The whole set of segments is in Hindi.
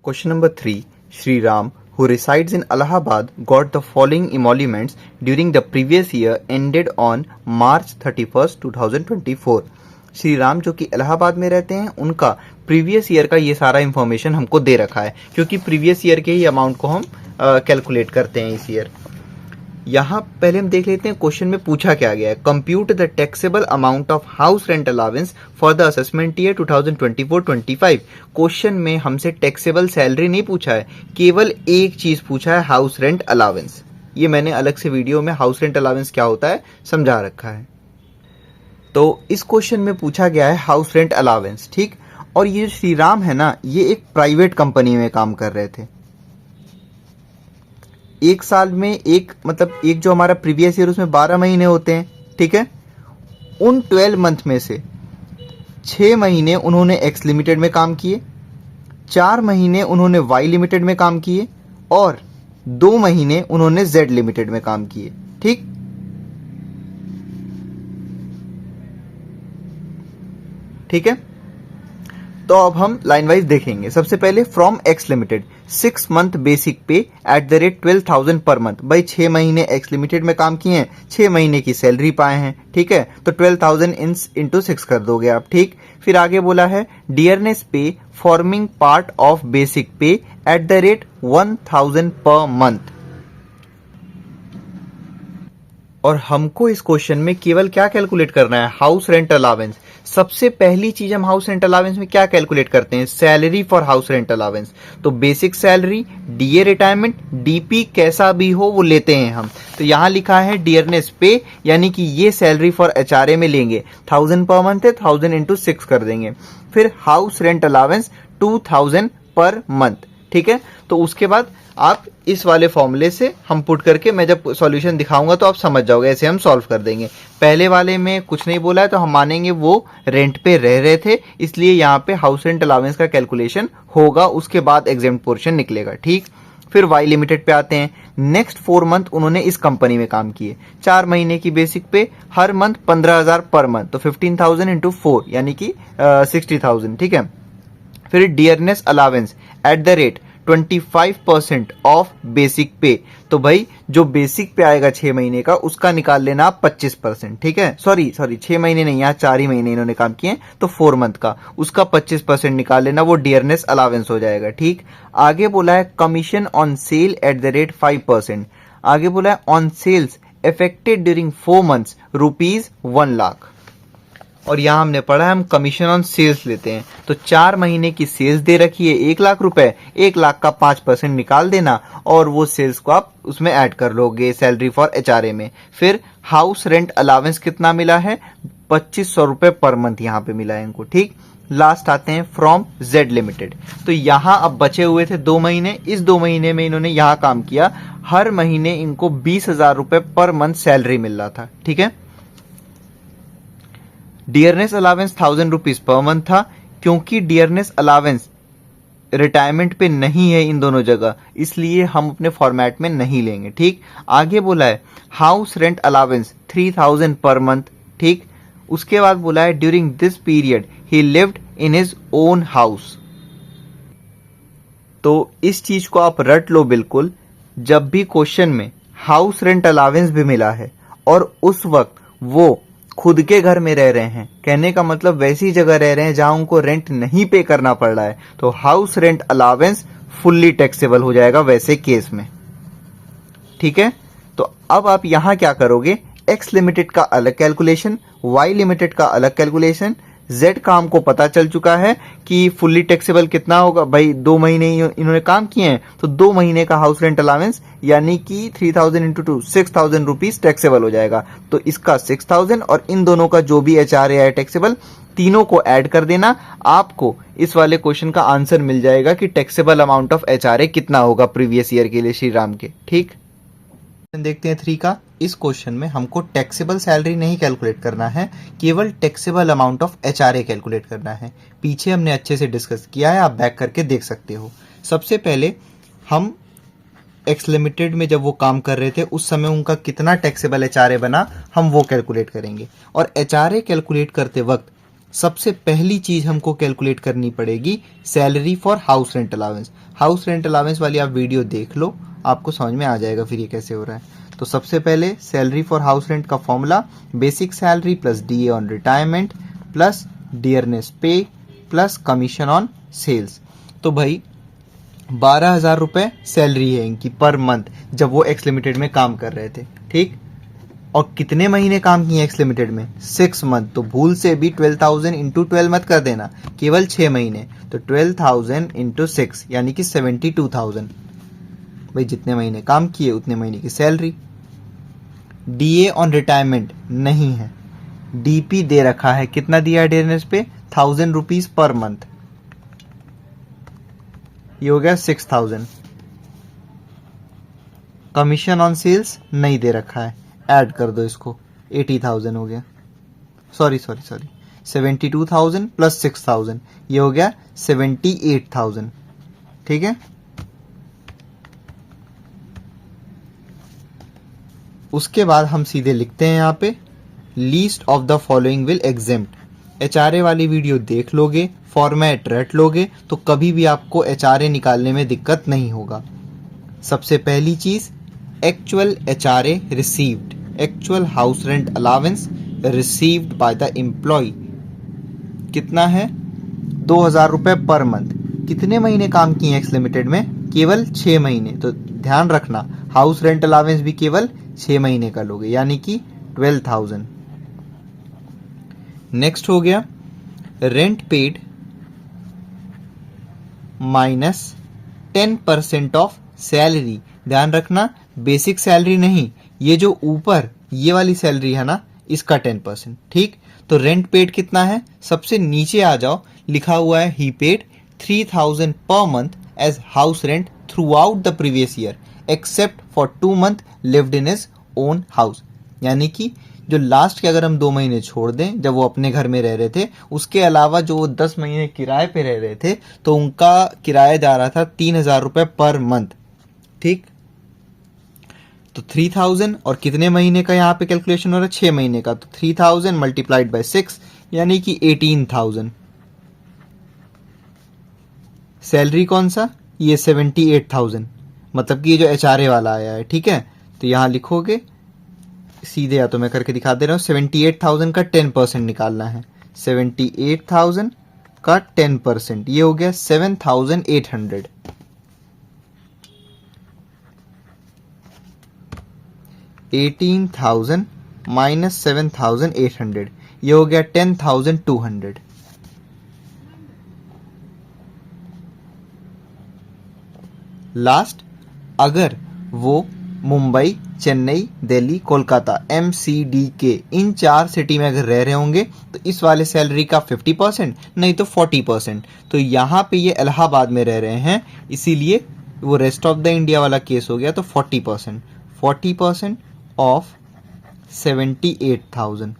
Question number 3. Sri Ram, who resides in Allahabad, got the following emoluments during the previous year ended on March 31st, 2024. Shri Ram जो कि इलाहाबाद में रहते हैं, उनका प्रीवियस ईयर का ये सारा इंफॉर्मेशन हमको दे रखा है, क्योंकि प्रीवियस ईयर के ही अमाउंट को हम कैलकुलेट करते हैं इस ईयर। यहाँ पहले हम देख लेते हैं क्वेश्चन में पूछा क्या गया है। Compute the taxable amount of house rent allowance for the assessment year 2024-25। Question में हमसे टैक्सेबल सैलरी नहीं पूछा है, केवल एक चीज पूछा है, हाउस रेंट अलावेंस। ये मैंने अलग से वीडियो में हाउस रेंट अलावेंस क्या होता है समझा रखा है। तो इस क्वेश्चन में पूछा गया है हाउस रेंट अलावेंस, ठीक। और ये श्री राम है ना, ये एक प्राइवेट कंपनी में काम कर रहे थे। एक साल में एक जो हमारा प्रीवियस ईयर उसमें 12 महीने होते हैं, ठीक है। उन 12 मंथ में से 6 महीने उन्होंने एक्स लिमिटेड में काम किए, 4 महीने उन्होंने वाई लिमिटेड में काम किए और 2 महीने उन्होंने जेड लिमिटेड में काम किए, ठीक। ठीक है, तो अब हम लाइन वाइज देखेंगे। सबसे पहले from X limited 6 month basic pay at the rate 12,000 per month. भाई 6 महीने एक्स लिमिटेड में काम किए हैं, 6 महीने की सैलरी पाए हैं, ठीक है। तो 12,000 इंटू 6 कर दोगे आप, ठीक। फिर आगे बोला है डियरनेस पे forming part of basic pay at the rate 1,000 per month. और हमको इस क्वेश्चन में केवल क्या कैलकुलेट करना है, हाउस रेंट अलावेंस। सबसे पहली चीज हम हाउस रेंट अलावेंस में क्या कैलकुलेट करते हैं, salary for house rent allowance. तो basic salary, DA retirement, DP कैसा भी हो वो लेते हैं हम। तो यहां लिखा है डियरनेस पे, यानी कि ये सैलरी फॉर एचआरए में लेंगे, 1000 पर मंथ है, 1000 इंटू 6 कर देंगे। फिर house rent allowance 2000 per month, ठीक है। तो उसके बाद आप इस वाले फॉर्मूले से हम पुट करके, मैं जब सॉल्यूशन दिखाऊंगा तो आप समझ जाओगे, ऐसे हम सॉल्व कर देंगे। पहले वाले में कुछ नहीं बोला है तो हम मानेंगे वो रेंट पे रह रहे थे, इसलिए यहाँ पे हाउस रेंट अलावेंस का कैलकुलेशन होगा, उसके बाद एग्जेम्प्ट पोर्शन निकलेगा, ठीक। फिर वाई लिमिटेड पे आते हैं। नेक्स्ट 4 मंथ उन्होंने इस कंपनी में काम किए, 4 महीने की बेसिक पे, हर मंथ 15,000 पर मंथ, तो 15,000 इंटू 4 यानी कि 60,000, ठीक है। फिर dearness allowance eight the rate 25% of basic पे। तो भाई जो बेसिक पे आएगा 6 महीने का, उसका निकाल लेना आप 25%, ठीक है। सॉरी 6 महीने नहीं, यहाँ 4 ही महीने इन्होंने काम किए, तो 4 मंथ का, उसका 25% निकाल लेना, वो डियरनेस अलावेंस हो जाएगा, ठीक। आगे बोला है commission on sale at the rate 5%। आगे बोला है on sales effected during 4 months ₹1 lakh. और यहां हमने पढ़ा है हम कमीशन ऑन सेल्स लेते हैं। तो 4 महीने की सेल्स दे रखी है 1 लाख रुपए, 1 लाख का 5% निकाल देना और वो सेल्स को आप उसमें ऐड कर लोगे सैलरी फॉर एचआरए में। फिर हाउस रेंट अलावेंस कितना मिला है, 2500 रुपए पर मंथ यहाँ पे मिला है इनको, ठीक। लास्ट आते हैं फ्रॉम जेड लिमिटेड। तो यहां अब बचे हुए थे 2 महीने, इस 2 महीने में इन्होंने यहां काम किया, हर महीने इनको 20,000 रुपए पर मंथ सैलरी मिल रहा था, ठीक है। Dearness allowance 1000 rupees per month था, क्योंकि डियरनेस अलावेंस रिटायरमेंट पे नहीं है इन दोनों जगह, इसलिए हम अपने फॉर्मेट में नहीं लेंगे, ठीक। आगे बोला है house rent allowance 3000 per month, ठीक। उसके बाद बोला है during this period he lived in his own house. तो इस चीज को आप रट लो बिल्कुल, जब भी क्वेश्चन में हाउस रेंट अलावेंस भी मिला है और उस वक्त वो खुद के घर में रह रहे हैं, कहने का मतलब वैसी जगह रह रहे हैं जहां उनको रेंट नहीं पे करना पड़ रहा है, तो house rent allowance fully taxable हो जाएगा वैसे केस में, ठीक है। तो अब आप यहां क्या करोगे, एक्स लिमिटेड का अलग कैलकुलेशन, वाई लिमिटेड का अलग कैलकुलेशन, जेड का हमको पता चल चुका है कि फुल्ली टैक्सेबल कितना होगा। भाई 2 महीने इन्होंने काम किए हैं, तो 2 महीने का हाउस रेंट अलावेंस यानी कि 3000 इंटू 2 6,000 रुपीज टैक्सेबल हो जाएगा। तो इसका 6,000 और इन दोनों का जो भी एचआरए है टैक्सेबल, तीनों को ऐड कर देना, आपको इस वाले क्वेश्चन का आंसर मिल जाएगा कि टैक्सेबल अमाउंट ऑफ एचआरए कितना होगा प्रीवियस ईयर के लिए श्री राम के, ठीक। देखते हैं 3 का। इस क्वेश्चन में हमको टैक्सेबल सैलरी नहीं कैलकुलेट करना है, केवल taxable amount of HRA calculate करना है। पीछे हमने अच्छे से डिस्कस किया है, आप बैक करके देख सकते हो। सबसे पहले हम एक्स लिमिटेड में जब वो काम कर रहे थे उस समय उनका कितना टैक्सेबल एचआरए बना, हम वो कैलकुलेट करेंगे। और एचआरए कैलकुलेट करते वक्त सबसे पहली चीज हमको कैलकुलेट करनी पड़ेगी salary for house rent allowance. House rent allowance वाली आप वीडियो देख लो, आपको समझ में आ जाएगा फिर ये कैसे हो रहा है। तो सबसे पहले सैलरी फॉर हाउस रेंट का formula basic salary plus DA on retirement plus dearness पे प्लस कमीशन ऑन सेल्स। तो भाई 12,000 रुपए सैलरी है इनकी पर मंथ जब वो एक्स लिमिटेड में काम कर रहे थे, ठीक। और कितने महीने काम किए एक्स लिमिटेड में? 6 मंथ। तो भूल से भी 12,000 इंटू 12 मत कर देना, केवल 6 महीने। तो 12,000 इंटू 6 यानी कि 72,000। भाई जितने महीने काम किए उतने महीने की सैलरी। डीए ऑन रिटायरमेंट नहीं है, डीपी दे रखा है। कितना दिया है डियरनेस पे? 1,000 रुपीज पर मंथ। ये हो गया 6,000। कमीशन ऑन सेल्स नहीं दे रखा है, ऐड कर दो इसको, 80,000 हो गया। सॉरी 72,000 प्लस 6,000 ये हो गया 78,000, ठीक है। उसके बाद हम सीधे लिखते हैं यहाँ पे least of the following will exempt. HRA वाली वीडियो देख लोगे, फॉर्मेट रट लोगे तो कभी भी आपको एचआरए निकालने में दिक्कत नहीं होगा। सबसे पहली चीज actual HRA received, actual house rent allowance received by the employee कितना है? 2,000 रुपए पर मंथ। कितने महीने काम किए एक्स लिमिटेड में? केवल 6 महीने। तो ध्यान रखना हाउस रेंट अलावेंस भी केवल 6 महीने का लोगे, यानी कि 12,000। नेक्स्ट हो गया rent paid minus 10% of salary. ध्यान रखना बेसिक सैलरी नहीं, ये जो ऊपर ये वाली सैलरी है ना, इसका 10%, ठीक। तो रेंट पेड कितना है? सबसे नीचे आ जाओ, लिखा हुआ है ही paid 3,000 per month as house rent throughout the previous year except for 2 month lived in his own house. यानी कि जो लास्ट के अगर हम 2 महीने छोड़ दें जब वो अपने घर में रह रहे थे, उसके अलावा जो वो 10 महीने किराए पे रह रहे थे तो उनका किराया जा रहा था 3,000 रुपए पर मंथ, ठीक। तो 3,000 और कितने महीने का यहाँ पे कैलकुलेशन हो रहा है? 6 महीने का। तो 3,000 मल्टीप्लाइड बाय 6 यानी कि 18,000। सैलरी कौन सा? ये 78,000, मतलब कि ये जो एचआरए वाला आया है, ठीक है। तो यहां लिखोगे सीधे, या तो मैं करके दिखा दे रहा हूं, 78,000 का 10% निकालना है। 78,000 का 10% ये हो गया 7,800। 18,000 माइनस 7,800 ये हो गया 10,200। लास्ट, अगर वो मुंबई, चेन्नई, दिल्ली, कोलकाता MCDK इन 4 सिटी में अगर रह रहे होंगे तो इस वाले सैलरी का 50%, नहीं तो 40%। तो यहाँ पे ये इलाहाबाद में रह रहे हैं, इसीलिए वो रेस्ट ऑफ द इंडिया वाला केस हो गया। तो 40% ऑफ 78,000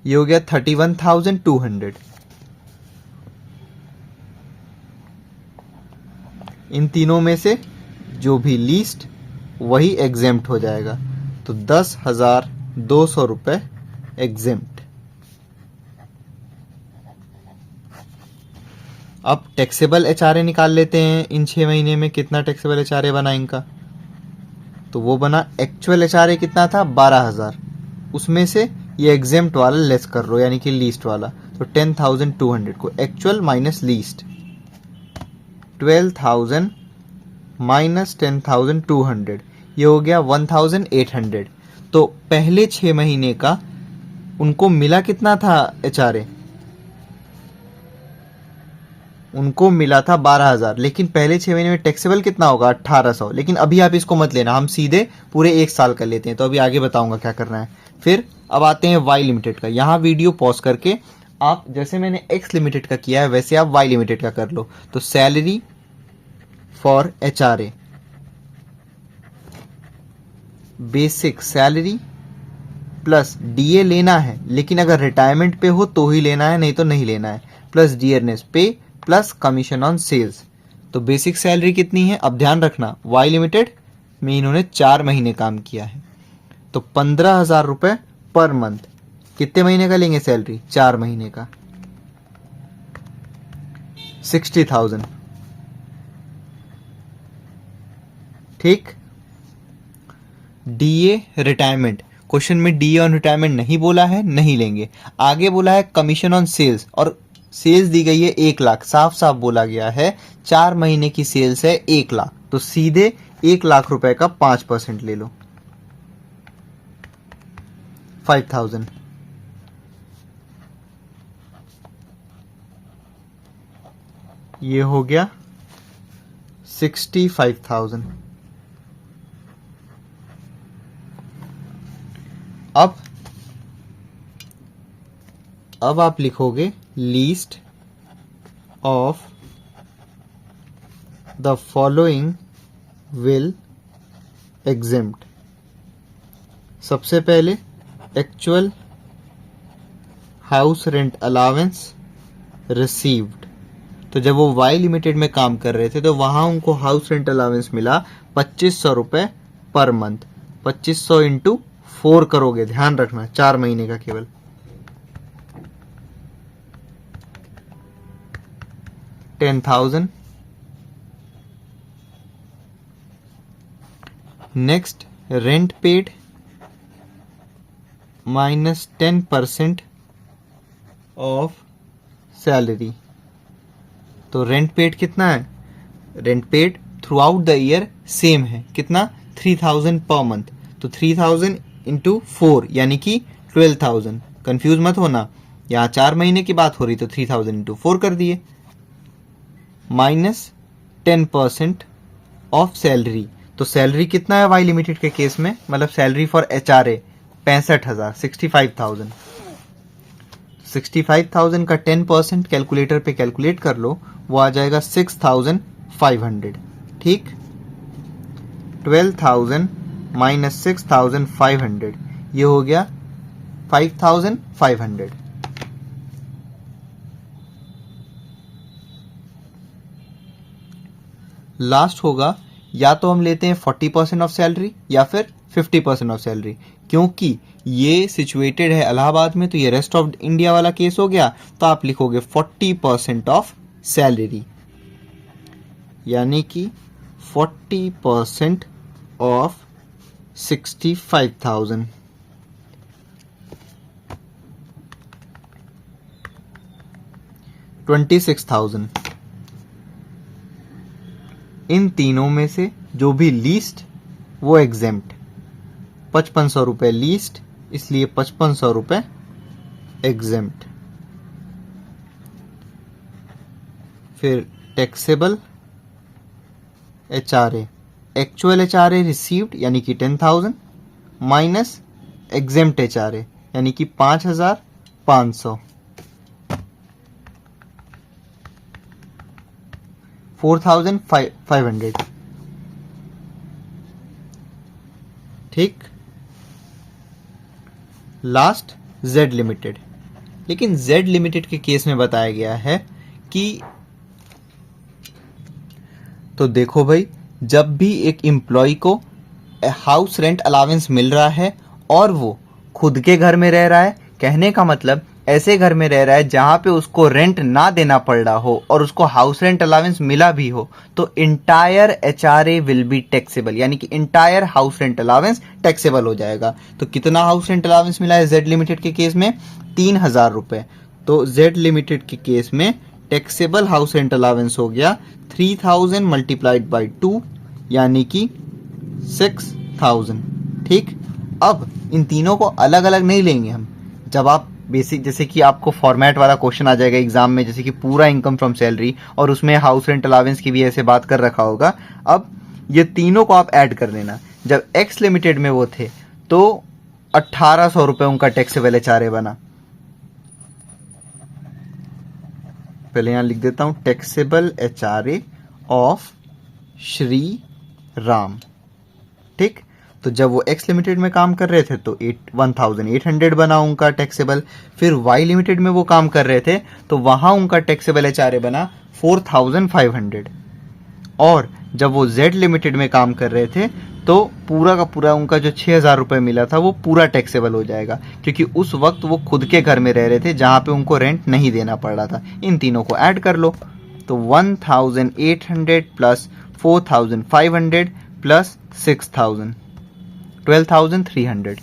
ये हो गया 31,200। इन तीनों में से जो भी लीस्ट वही एग्जेम्प्ट हो जाएगा। तो 10,200 रुपए एग्जेम्प्ट। अब टैक्सेबल एचआरए निकाल लेते हैं। इन 6 महीने में कितना टैक्सेबल एचआरए बना इनका? तो वो बना, एक्चुअल एचआरए कितना था? 12,000। उसमें से ये एग्जेम्प्ट वाला लेस कर लो, यानी कि लीस्ट वाला। तो 10,200 को एक्चुअल माइनस लीस्ट, 12,000 माइनस 10,200 ये हो गया 1,800। तो पहले 6 महीने का उनको मिला कितना था एचआरए? उनको मिला था 12,000, लेकिन पहले 6 महीने में टैक्सेबल कितना होगा? 1,800। लेकिन अभी आप इसको मत लेना, हम सीधे पूरे 1 साल का लेते हैं। तो अभी आगे बताऊंगा क्या करना है। फिर अब आते हैं वाई लिमिटेड का। यहाँ वीडियो पॉज करके आप जैसे मैंने एक्स लिमिटेड का किया है वैसे आप वाई लिमिटेड का कर लो। तो salary for HRA, basic salary plus DA लेना है, लेकिन अगर रिटायरमेंट पे हो तो ही लेना है, नहीं तो नहीं लेना है, प्लस डियरनेस पे प्लस कमीशन ऑन सेल्स। तो बेसिक सैलरी कितनी है? अब ध्यान रखना वाई लिमिटेड में इन्होंने 4 महीने काम किया है, तो 15,000 रुपए पर मंथ। कितने महीने का लेंगे सैलरी? 4 महीने का, 60,000। ठीक। डीए रिटायरमेंट, क्वेश्चन में डीए ऑन रिटायरमेंट नहीं बोला है, नहीं लेंगे। आगे बोला है कमीशन ऑन सेल्स, और सेल्स दी गई है 1 लाख, साफ साफ बोला गया है 4 महीने की सेल्स है 1 लाख, तो सीधे 1 लाख रुपए का 5% ले लो, 5,000। ये हो गया 65,000। अब आप लिखोगे least of the following will exempt. सबसे पहले actual house rent allowance received, तो जब वो वाई लिमिटेड में काम कर रहे थे तो वहां उनको हाउस रेंट अलावेंस मिला 2500 रुपए पर मंथ। 2500 इंटू 4 करोगे, ध्यान रखना 4 महीने का केवल। 10,000। Next rent paid minus 10% of salary. तो रेंट पेड कितना है? Rent paid through out the year same है, कितना? 3,000 पर मंथ। तो 3,000 इंटू 4 यानी कि 12,000। कंफ्यूज मत होना, यहाँ 4 महीने की बात हो रही, तो 3,000 इंटू 4 कर दिए, माइनस 10% ऑफ सैलरी। तो सैलरी कितना है वाई लिमिटेड के केस में, मतलब सैलरी फॉर एचआरए 65,000, 65,000। 65,000 का 10% कैलकुलेटर पे कैलकुलेट कर लो, वो आ जाएगा 6,500। ठीक। 12,000 माइनस 6,500, ये हो गया 5,500। लास्ट होगा, या तो हम लेते हैं 40% ऑफ सैलरी या फिर 50% ऑफ सैलरी। क्योंकि ये सिचुएटेड है इलाहाबाद में, तो ये रेस्ट ऑफ इंडिया वाला केस हो गया, तो आप लिखोगे 40% ऑफ सैलरी, यानी कि 40% ऑफ 65,000। $26,000। इन तीनों में से जो भी लीस्ट वो एग्जेम्प्ट। 5,500 रुपए लीस्ट, इसलिए 5,500 रुपए एग्जेम्प्ट। फिर taxable HRA, actual HRA received यानी कि 10,000 माइनस एग्जेम्प्ट एचआरए यानी कि 5,500, 4,500। ठीक। लास्ट जेड लिमिटेड, लेकिन जेड लिमिटेड के केस में बताया गया है कि, तो देखो भाई, जब भी एक एम्प्लॉय को हाउस रेंट अलावेंस मिल रहा है और वो खुद के घर में रह रहा है, कहने का मतलब ऐसे घर में रह रहा है जहां पे उसको रेंट ना देना पड़ रहा हो और उसको हाउस रेंट अलावेंस मिला भी हो, तो entire HRA will be taxable, यानी कि entire house rent allowance taxable हो जाएगा। तो कितना हाउस रेंट अलावेंस मिला है जेड लिमिटेड के केस में? 3,000 रुपए। तो जेड लिमिटेड के केस में टैक्सेबल हाउस रेंट अलावेंस हो गया 3,000 मल्टीप्लाइड बाई 2 यानी कि 6,000। ठीक। अब इन तीनों को अलग अलग नहीं लेंगे हम। जब आप बेसिक, जैसे कि आपको फॉर्मेट वाला क्वेश्चन आ जाएगा एग्जाम में, जैसे कि पूरा इनकम फ्रॉम सैलरी और उसमें हाउस रेंट अलावेंस की भी ऐसे बात कर रखा होगा। अब ये तीनों को आप ऐड कर लेना। जब एक्स लिमिटेड में वो थे तो 1,800 रुपए उनका टैक्सेबल एचआरए बना। पहले यहां लिख देता हूं, taxable HRA of Shri Ram. ठीक। तो जब वो एक्स लिमिटेड में काम कर रहे थे तो 1,800 बना उनका टैक्सेबल। फिर वाई लिमिटेड में वो काम कर रहे थे तो वहां उनका टैक्सेबल एचआरए बना 4,500। और जब वो जेड लिमिटेड में काम कर रहे थे तो पूरा का पूरा उनका जो 6,000 रुपये मिला था वो पूरा टैक्सेबल हो जाएगा, क्योंकि उस वक्त वो खुद के घर में रह रहे थे जहाँ पे उनको रेंट नहीं देना पड़ रहा था। इन तीनों को ऐड कर लो, तो 1,800 प्लस 4,500 प्लस 6,000, 12,300।